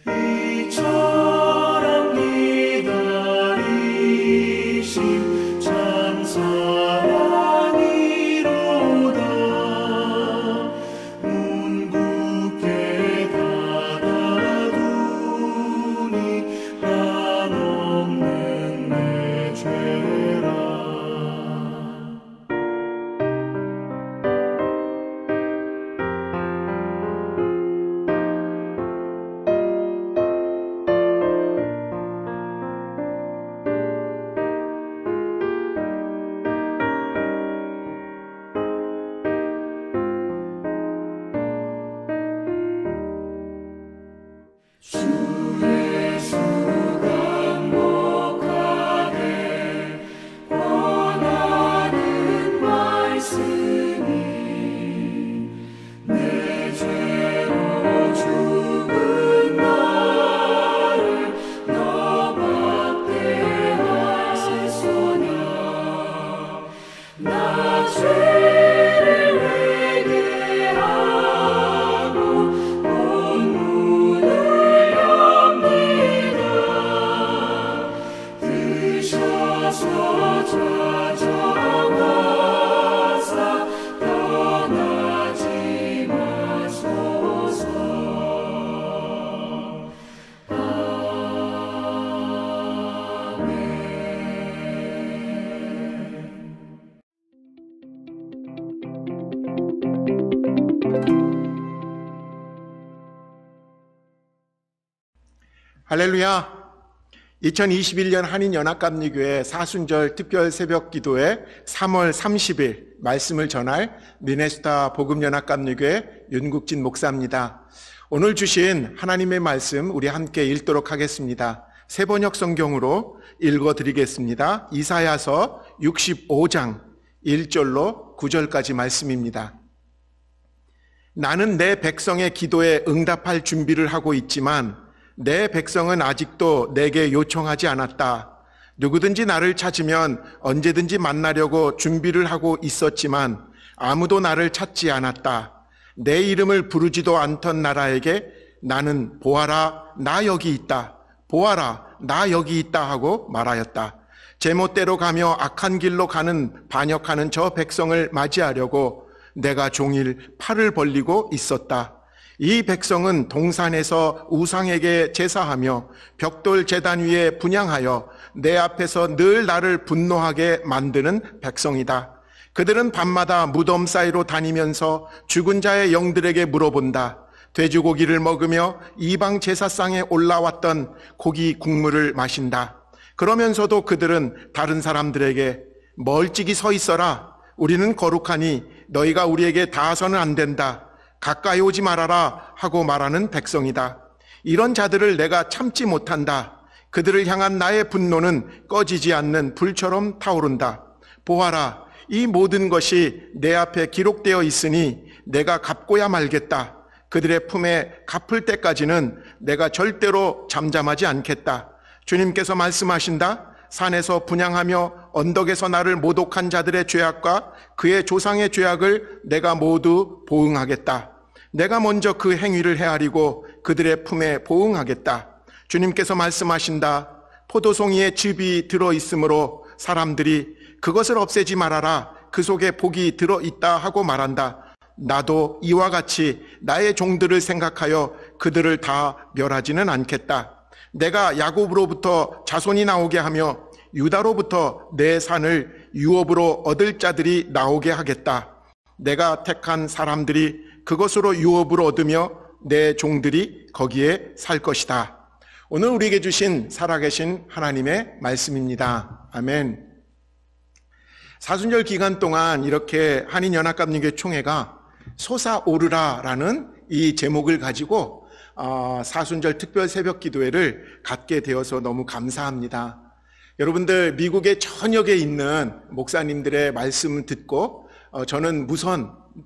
이처럼 기다리심 참 사랑이로다. 문 굳게 닫아두니 한없는 내 죄라. 할렐루야. 2021년 한인연합감리교회 사순절 특별 새벽 기도회 3월 30일 말씀을 전할 미네소타 복음연합감리교회 윤국진 목사입니다. 오늘 주신 하나님의 말씀 우리 함께 읽도록 하겠습니다. 새번역 성경으로 읽어드리겠습니다. 이사야서 65장 1절로 9절까지 말씀입니다. 나는 내 백성의 기도에 응답할 준비를 하고 있지만 내 백성은 아직도 내게 요청하지 않았다. 누구든지 나를 찾으면 언제든지 만나려고 준비를 하고 있었지만 아무도 나를 찾지 않았다. 내 이름을 부르지도 않던 나라에게 나는 보아라, 나 여기 있다. 보아라, 나 여기 있다 하고 말하였다. 제멋대로 가며 악한 길로 가는 반역하는 저 백성을 맞이하려고 내가 종일 팔을 벌리고 있었다. 이 백성은 동산에서 우상에게 제사하며 벽돌 제단 위에 분향하여 내 앞에서 늘 나를 분노하게 만드는 백성이다. 그들은 밤마다 무덤 사이로 다니면서 죽은 자의 영들에게 물어본다. 돼지고기를 먹으며 이방 제사상에 올라왔던 고기 국물을 마신다. 그러면서도 그들은 다른 사람들에게 멀찍이 서 있어라. 우리는 거룩하니 너희가 우리에게 닿아서는 안 된다. 가까이 오지 말아라 하고 말하는 백성이다. 이런 자들을 내가 참지 못한다. 그들을 향한 나의 분노는 꺼지지 않는 불처럼 타오른다. 보아라, 이 모든 것이 내 앞에 기록되어 있으니 내가 갚고야 말겠다. 그들의 품에 갚을 때까지는 내가 절대로 잠잠하지 않겠다. 주님께서 말씀하신다. 산에서 분향하며 언덕에서 나를 모독한 자들의 죄악과 그의 조상의 죄악을 내가 모두 보응하겠다. 내가 먼저 그 행위를 헤아리고 그들의 품에 보응하겠다. 주님께서 말씀하신다. 포도송이에 즙이 들어있으므로 사람들이 그것을 없애지 말아라. 그 속에 복이 들어있다 하고 말한다. 나도 이와 같이 나의 종들을 생각하여 그들을 다 멸하지는 않겠다. 내가 야곱으로부터 자손이 나오게 하며 유다로부터 내 산을 유업으로 얻을 자들이 나오게 하겠다. 내가 택한 사람들이 그것으로 유업을 얻으며 내 종들이 거기에 살 것이다. 오늘 우리에게 주신 살아계신 하나님의 말씀입니다. 아멘. 사순절 기간 동안 이렇게 한인연합감리교회 총회가 솟아오르라라는 이 제목을 가지고 사순절 특별 새벽 기도회를 갖게 되어서 너무 감사합니다. 여러분들 미국의 전역에 있는 목사님들의 말씀을 듣고 저는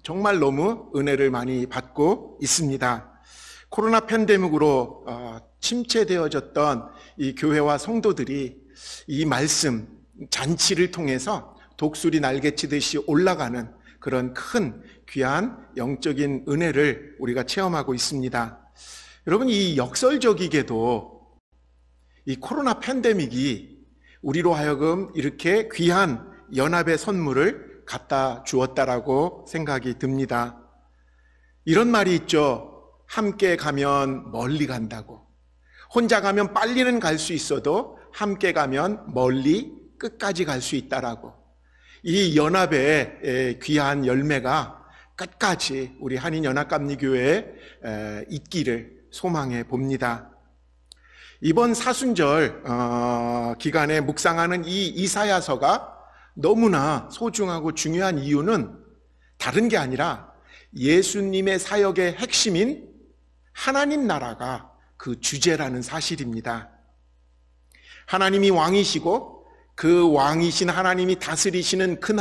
정말 너무 은혜를 많이 받고 있습니다. 코로나 팬데믹으로 침체되어졌던 이 교회와 성도들이 이 말씀 잔치를 통해서 독수리 날개치듯이 올라가는 그런 큰 귀한 영적인 은혜를 우리가 체험하고 있습니다. 여러분, 이 역설적이게도 이 코로나 팬데믹이 우리로 하여금 이렇게 귀한 연합의 선물을 갖다 주었다라고 생각이 듭니다. 이런 말이 있죠. 함께 가면 멀리 간다고. 혼자 가면 빨리는 갈 수 있어도 함께 가면 멀리 끝까지 갈 수 있다라고. 이 연합의 귀한 열매가 끝까지 우리 한인연합감리교회에 있기를 소망해 봅니다. 이번 사순절 기간에 묵상하는 이 이사야서가 너무나 소중하고 중요한 이유는 다른 게 아니라 예수님의 사역의 핵심인 하나님 나라가 그 주제라는 사실입니다. 하나님이 왕이시고 그 왕이신 하나님이 다스리시는 그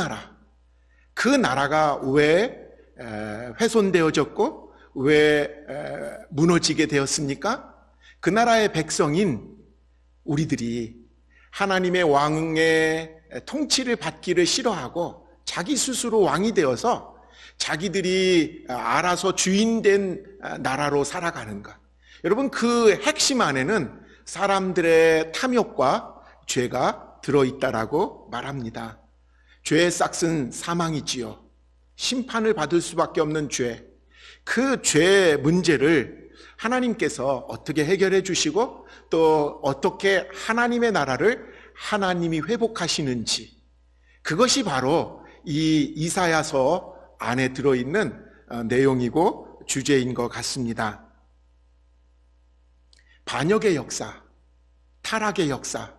나라가 왜 훼손되어졌고 왜 무너지게 되었습니까? 그 나라의 백성인 우리들이 하나님의 왕의 통치를 받기를 싫어하고 자기 스스로 왕이 되어서 자기들이 알아서 주인된 나라로 살아가는 것. 여러분, 그 핵심 안에는 사람들의 탐욕과 죄가 들어있다라고 말합니다. 죄의 싹은 사망이지요. 심판을 받을 수밖에 없는 죄. 그 죄의 문제를 하나님께서 어떻게 해결해 주시고 또 어떻게 하나님의 나라를 하나님이 회복하시는지, 그것이 바로 이 이사야서 안에 들어있는 내용이고 주제인 것 같습니다. 반역의 역사, 타락의 역사,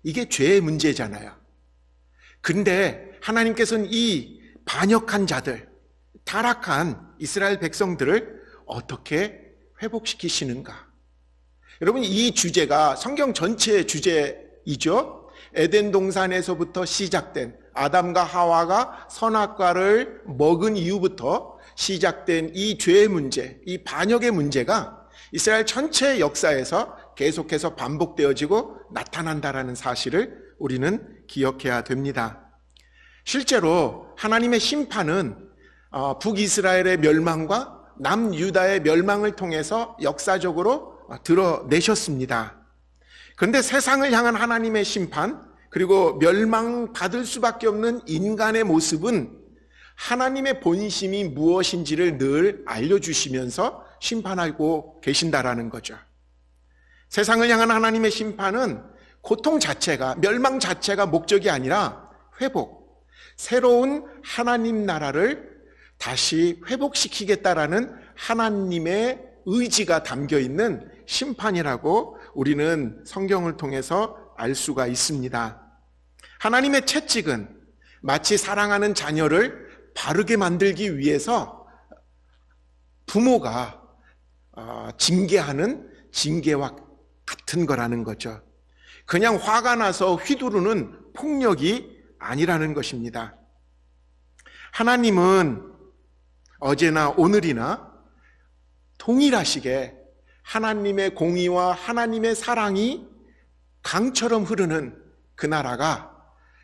이게 죄의 문제잖아요. 근데 하나님께서는 이 반역한 자들, 타락한 이스라엘 백성들을 어떻게 회복시키시는가? 여러분, 이 주제가 성경 전체의 주제이죠. 에덴 동산에서부터 시작된, 아담과 하와가 선악과를 먹은 이후부터 시작된 이 죄의 문제, 이 반역의 문제가 이스라엘 전체 역사에서 계속해서 반복되어지고 나타난다라는 사실을 우리는 기억해야 됩니다. 실제로 하나님의 심판은 북이스라엘의 멸망과 남유다의 멸망을 통해서 역사적으로 드러내셨습니다. 그런데 세상을 향한 하나님의 심판, 그리고 멸망받을 수밖에 없는 인간의 모습은 하나님의 본심이 무엇인지를 늘 알려주시면서 심판하고 계신다라는 거죠. 세상을 향한 하나님의 심판은 고통 자체가, 멸망 자체가 목적이 아니라 회복, 새로운 하나님 나라를 다시 회복시키겠다라는 하나님의 의지가 담겨 있는 심판이라고 우리는 성경을 통해서 알 수가 있습니다. 하나님의 채찍은 마치 사랑하는 자녀를 바르게 만들기 위해서 부모가 징계하는 징계와 같은 거라는 거죠. 그냥 화가 나서 휘두르는 폭력이 아니라는 것입니다. 하나님은 어제나 오늘이나 동일하시게 하나님의 공의와 하나님의 사랑이 강처럼 흐르는 그 나라가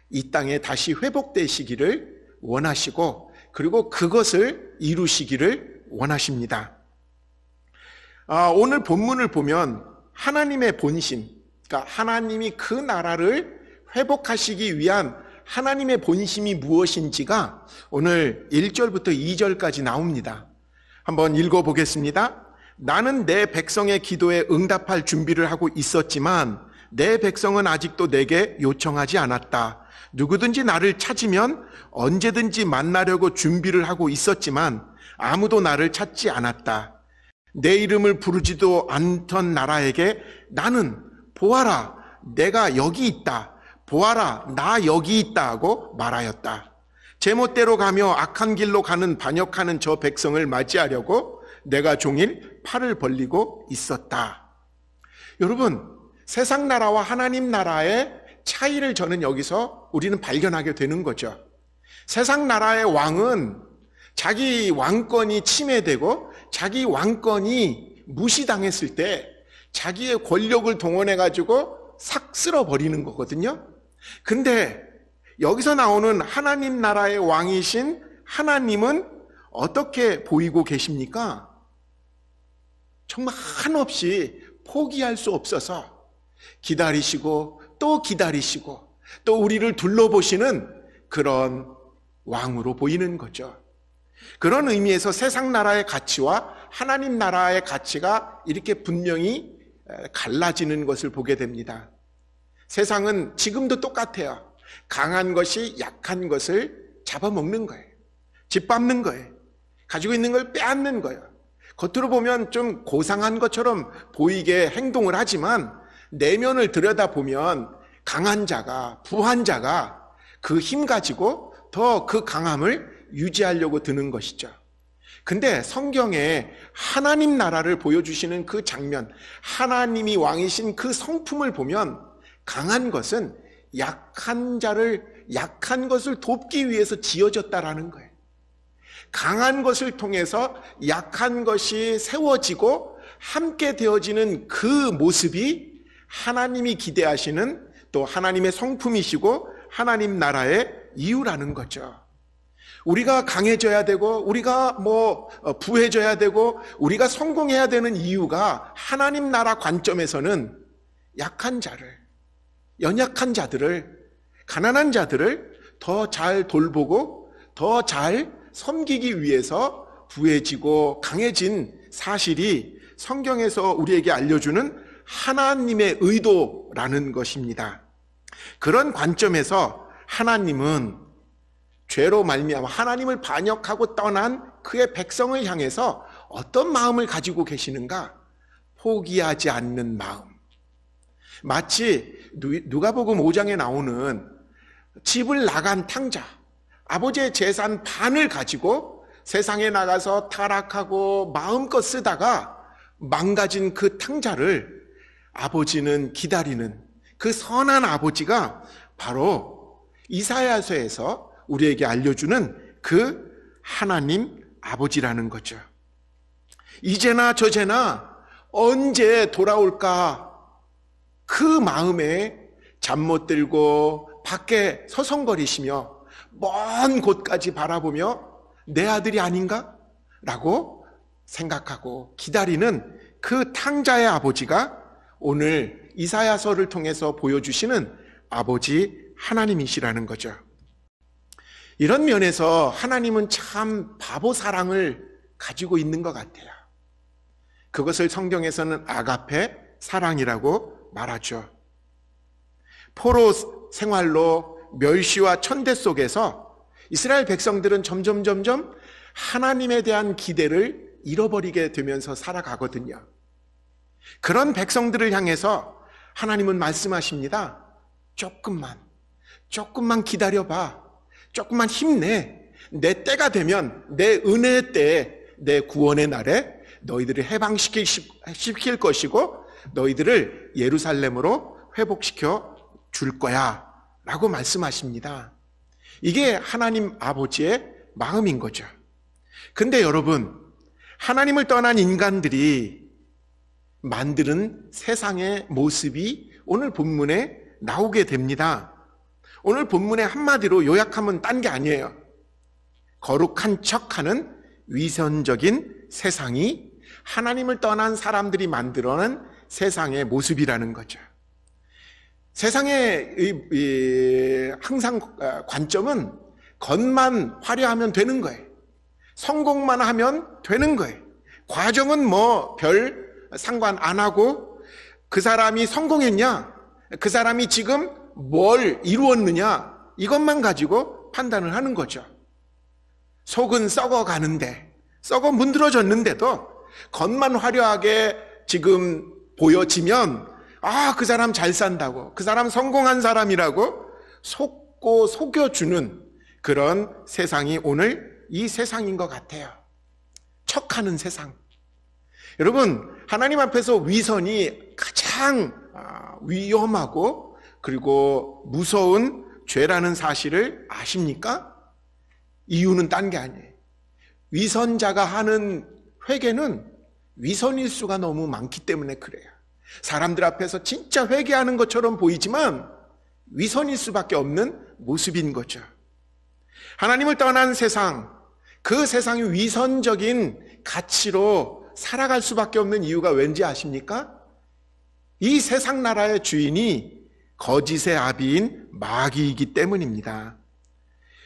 이 땅에 다시 회복되시기를 원하시고, 그리고 그것을 이루시기를 원하십니다. 오늘 본문을 보면 하나님의 본심, 그러니까 하나님이 그 나라를 회복하시기 위한 하나님의 본심이 무엇인지가 오늘 1절부터 2절까지 나옵니다. 한번 읽어보겠습니다. 나는 내 백성의 기도에 응답할 준비를 하고 있었지만 내 백성은 아직도 내게 요청하지 않았다. 누구든지 나를 찾으면 언제든지 만나려고 준비를 하고 있었지만 아무도 나를 찾지 않았다. 내 이름을 부르지도 않던 나라에게 나는 보아라, 내가 여기 있다. 보아라, 나 여기 있다 하고 말하였다. 제멋대로 가며 악한 길로 가는 반역하는 저 백성을 맞이하려고 내가 종일 팔을 벌리고 있었다. 여러분, 세상 나라와 하나님 나라의 차이를 저는 여기서 우리는 발견하게 되는 거죠. 세상 나라의 왕은 자기 왕권이 침해되고 자기 왕권이 무시당했을 때 자기의 권력을 동원해가지고 싹 쓸어버리는 거거든요. 근데 여기서 나오는 하나님 나라의 왕이신 하나님은 어떻게 보이고 계십니까? 정말 한없이 포기할 수 없어서 기다리시고 또 기다리시고 또 우리를 둘러보시는 그런 왕으로 보이는 거죠. 그런 의미에서 세상 나라의 가치와 하나님 나라의 가치가 이렇게 분명히 갈라지는 것을 보게 됩니다. 세상은 지금도 똑같아요. 강한 것이 약한 것을 잡아먹는 거예요. 짓밟는 거예요. 가지고 있는 걸 빼앗는 거예요. 겉으로 보면 좀 고상한 것처럼 보이게 행동을 하지만 내면을 들여다보면 강한 자가, 부한 자가 그 힘 가지고 더 그 강함을 유지하려고 드는 것이죠. 근데 성경에 하나님 나라를 보여주시는 그 장면, 하나님이 왕이신 그 성품을 보면 강한 것은 약한 것을 돕기 위해서 지어졌다라는 거예요. 강한 것을 통해서 약한 것이 세워지고 함께 되어지는 그 모습이 하나님이 기대하시는 또 하나님의 성품이시고 하나님 나라의 이유라는 거죠. 우리가 강해져야 되고 우리가 부해져야 되고 우리가 성공해야 되는 이유가 하나님 나라 관점에서는 약한 자를, 연약한 자들을, 가난한 자들을 더 잘 돌보고 더 잘 섬기기 위해서 부해지고 강해진 사실이 성경에서 우리에게 알려주는 하나님의 의도라는 것입니다. 그런 관점에서 하나님은 죄로 말미암아 하나님을 반역하고 떠난 그의 백성을 향해서 어떤 마음을 가지고 계시는가? 포기하지 않는 마음. 마치 누가복음 5장에 나오는 집을 나간 탕자, 아버지의 재산 반을 가지고 세상에 나가서 타락하고 마음껏 쓰다가 망가진 그 탕자를 아버지는 기다리는 그 선한 아버지가 바로 이사야서에서 우리에게 알려주는 그 하나님 아버지라는 거죠. 이제나 저제나 언제 돌아올까? 그 마음에 잠 못 들고 밖에 서성거리시며 먼 곳까지 바라보며 내 아들이 아닌가? 라고 생각하고 기다리는 그 탕자의 아버지가 오늘 이사야서를 통해서 보여주시는 아버지 하나님이시라는 거죠. 이런 면에서 하나님은 참 바보 사랑을 가지고 있는 것 같아요. 그것을 성경에서는 아가페 사랑이라고 말하죠. 포로 생활로 멸시와 천대 속에서 이스라엘 백성들은 점점 하나님에 대한 기대를 잃어버리게 되면서 살아가거든요. 그런 백성들을 향해서 하나님은 말씀하십니다. 조금만 기다려봐. 조금만 힘내. 내 때가 되면 내 은혜의 때에 내 구원의 날에 너희들을 해방시킬 것이고 너희들을 예루살렘으로 회복시켜 줄 거야 라고 말씀하십니다. 이게 하나님 아버지의 마음인 거죠. 근데 여러분, 하나님을 떠난 인간들이 만드는 세상의 모습이 오늘 본문에 나오게 됩니다. 오늘 본문의 한마디로 요약하면 딴 게 아니에요. 거룩한 척하는 위선적인 세상이 하나님을 떠난 사람들이 만들어낸 세상의 모습이라는 거죠. 세상의 항상 관점은 겉만 화려하면 되는 거예요. 성공만 하면 되는 거예요. 과정은 별 상관 안 하고 그 사람이 성공했냐, 그 사람이 지금 뭘 이루었느냐, 이것만 가지고 판단을 하는 거죠. 속은 썩어가는데, 썩어 문드러졌는데도 겉만 화려하게 지금 보여지면 그 사람 잘 산다고, 그 사람 성공한 사람이라고 속고 속여주는 그런 세상이 오늘 이 세상인 것 같아요. 척하는 세상. 여러분, 하나님 앞에서 위선이 가장 위험하고 그리고 무서운 죄라는 사실을 아십니까? 이유는 딴 게 아니에요. 위선자가 하는 회개는 위선일 수가 너무 많기 때문에 그래요. 사람들 앞에서 진짜 회개하는 것처럼 보이지만 위선일 수밖에 없는 모습인 거죠. 하나님을 떠난 세상, 그 세상이 위선적인 가치로 살아갈 수밖에 없는 이유가 왠지 아십니까? 이 세상 나라의 주인이 거짓의 아비인 마귀이기 때문입니다.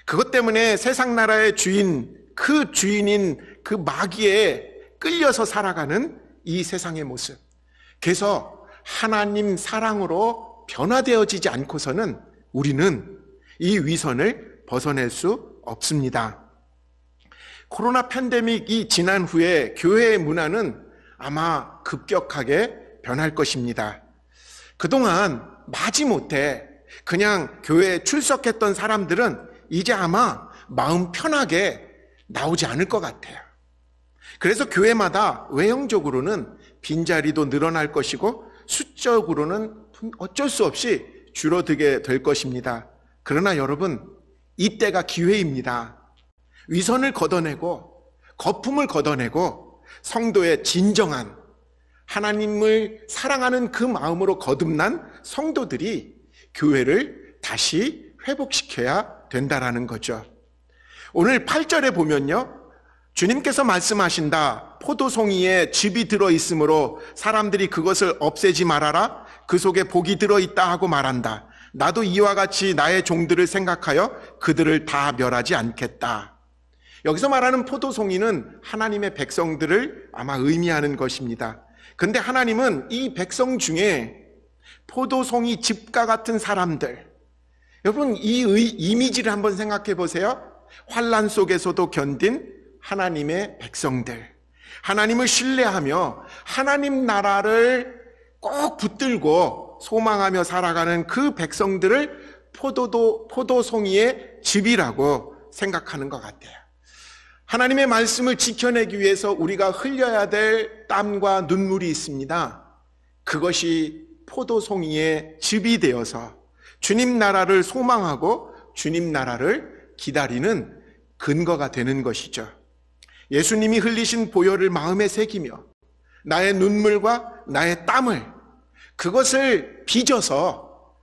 그것 때문에 세상 나라의 주인, 그 주인인 그 마귀에 끌려서 살아가는 이 세상의 모습. 그래서 하나님 사랑으로 변화되어지지 않고서는 우리는 이 위선을 벗어낼 수 없습니다. 코로나 팬데믹이 지난 후에 교회의 문화는 아마 급격하게 변할 것입니다. 그동안 마지못해 그냥 교회에 출석했던 사람들은 이제 아마 마음 편하게 나오지 않을 것 같아요. 그래서 교회마다 외형적으로는 빈자리도 늘어날 것이고 수적으로는 어쩔 수 없이 줄어들게 될 것입니다. 그러나 여러분, 이때가 기회입니다. 위선을 걷어내고 거품을 걷어내고 성도의 진정한 하나님을 사랑하는 그 마음으로 거듭난 성도들이 교회를 다시 회복시켜야 된다라는 거죠. 오늘 8절에 보면요, 주님께서 말씀하신다. 포도송이에 즙이 들어있으므로 사람들이 그것을 없애지 말아라. 그 속에 복이 들어있다 하고 말한다. 나도 이와 같이 나의 종들을 생각하여 그들을 다 멸하지 않겠다. 여기서 말하는 포도송이는 하나님의 백성들을 아마 의미하는 것입니다. 근데 하나님은 이 백성 중에 포도송이 즙과 같은 사람들, 여러분 이 이미지를 한번 생각해 보세요. 환난 속에서도 견딘 하나님의 백성들, 하나님을 신뢰하며 하나님 나라를 꼭 붙들고 소망하며 살아가는 그 백성들을 포도송이의 즙이라고 생각하는 것 같아요. 하나님의 말씀을 지켜내기 위해서 우리가 흘려야 될 땀과 눈물이 있습니다. 그것이 포도송이의 즙이 되어서 주님 나라를 소망하고 주님 나라를 기다리는 근거가 되는 것이죠. 예수님이 흘리신 보혈을 마음에 새기며 나의 눈물과 나의 땀을, 그것을 빚어서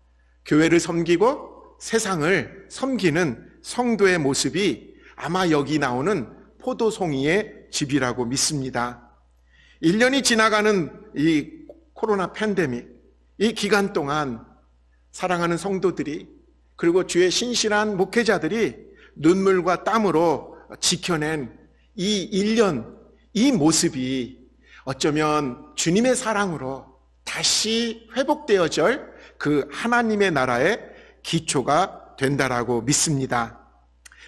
교회를 섬기고 세상을 섬기는 성도의 모습이 아마 여기 나오는 포도송이의 즙이라고 믿습니다. 1년이 지나가는 이 코로나 팬데믹, 이 기간 동안 사랑하는 성도들이, 그리고 주의 신실한 목회자들이 눈물과 땀으로 지켜낸 이 1년, 이 모습이 어쩌면 주님의 사랑으로 다시 회복되어질 그 하나님의 나라의 기초가 된다라고 믿습니다.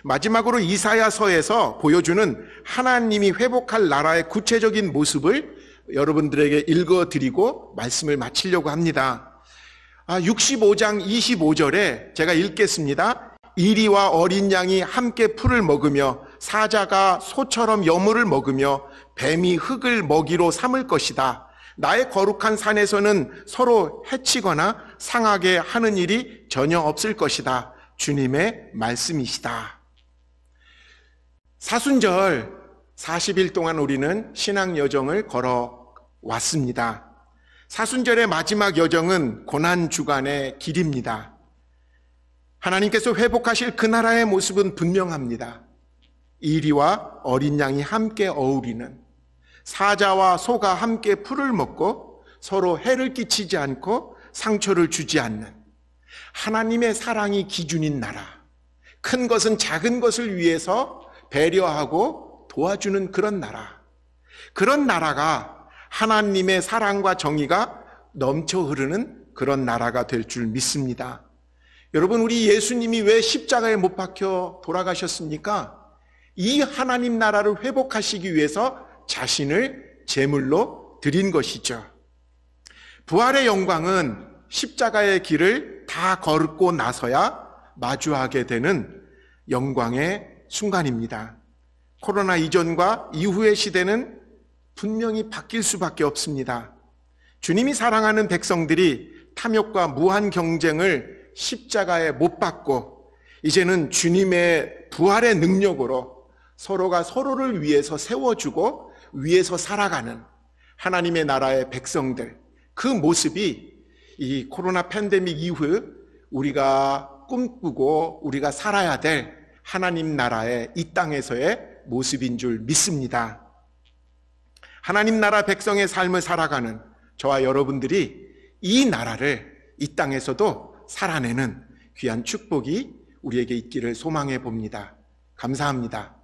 마지막으로 이사야서에서 보여주는 하나님이 회복할 나라의 구체적인 모습을 여러분들에게 읽어드리고 말씀을 마치려고 합니다. 65장 25절에 제가 읽겠습니다. 이리와 어린 양이 함께 풀을 먹으며 사자가 소처럼 여물을 먹으며 뱀이 흙을 먹이로 삼을 것이다. 나의 거룩한 산에서는 서로 해치거나 상하게 하는 일이 전혀 없을 것이다. 주님의 말씀이시다. 사순절 40일 동안 우리는 신앙 여정을 걸어왔습니다. 사순절의 마지막 여정은 고난주간의 길입니다. 하나님께서 회복하실 그 나라의 모습은 분명합니다. 이리와 어린 양이 함께 어우리는, 사자와 소가 함께 풀을 먹고 서로 해를 끼치지 않고 상처를 주지 않는 하나님의 사랑이 기준인 나라, 큰 것은 작은 것을 위해서 배려하고 도와주는 그런 나라, 그런 나라가 하나님의 사랑과 정의가 넘쳐 흐르는 그런 나라가 될 줄 믿습니다. 여러분, 우리 예수님이 왜 십자가에 못 박혀 돌아가셨습니까? 이 하나님 나라를 회복하시기 위해서 자신을 제물로 드린 것이죠. 부활의 영광은 십자가의 길을 다 걸고 나서야 마주하게 되는 영광의 순간입니다. 코로나 이전과 이후의 시대는 분명히 바뀔 수밖에 없습니다. 주님이 사랑하는 백성들이 탐욕과 무한 경쟁을 십자가에 못 박고 이제는 주님의 부활의 능력으로 서로가 서로를 위해서 세워주고 위해서 살아가는 하나님의 나라의 백성들, 그 모습이 이 코로나 팬데믹 이후 우리가 꿈꾸고 우리가 살아야 될 하나님 나라의 이 땅에서의 모습인 줄 믿습니다. 하나님 나라 백성의 삶을 살아가는 저와 여러분들이 이 나라를 이 땅에서도 살아내는 귀한 축복이 우리에게 있기를 소망해 봅니다. 감사합니다.